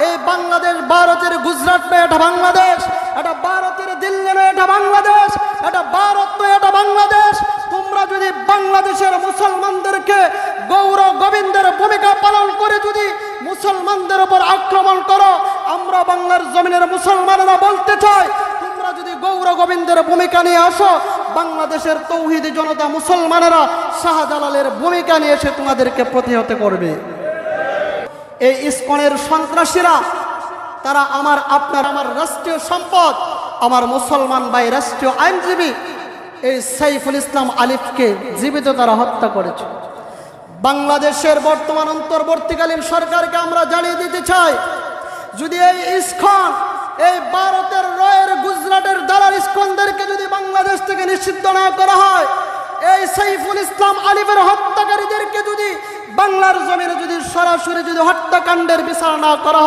এই বাংলাদেশ ভারতের গুজরাট নয়, এটা বাংলাদেশ। এটা ভারতের দিল্লি নয়, এটা বাংলাদেশ। এটা ভারত নয়, এটা বাংলাদেশ। তোমরা যদি বাংলাদেশের মুসলমানদেরকে গৌর গোবিন্দের ভূমিকা পালন করে যদি মুসলমানদের উপর আক্রমণ করো, আমরা বাংলার জমিনের মুসলমানেরা বলতে চাই, তোমরা যদি গৌর গোবিন্দের ভূমিকা নিয়ে আসো, বাংলাদেশের তৌহিদি জনতা মুসলমানেরা শাহজালালের ভূমিকা নিয়ে এসে তোমাদেরকে প্রতিহত করবে। এই ইসকনের সন্ত্রাসীরা তারা আমার রাষ্ট্রীয় সম্পদ, আমার মুসলমান ভাই রাষ্ট্রীয় আইনজীবী এই সাইফুল ইসলাম আলিফকে জীবিত তারা হত্যা করেছে। বাংলাদেশের বর্তমান অন্তর্বর্তীকালীন সরকারকে আমরা জানিয়ে দিতে চাই, যদি এই ইসকন, এই ভারতের রয়ের গুজরাটের দালাল ইসকনদেরকে যদি বাংলাদেশ থেকে নিষিদ্ধ না করা হয়, এই সাইফুল ইসলাম আলিফের হত্যাকারীদেরকে যদি বাংলার জমিনে যদি সরাসরি যদি হত্যাকাণ্ডের বিচার না করা হয়,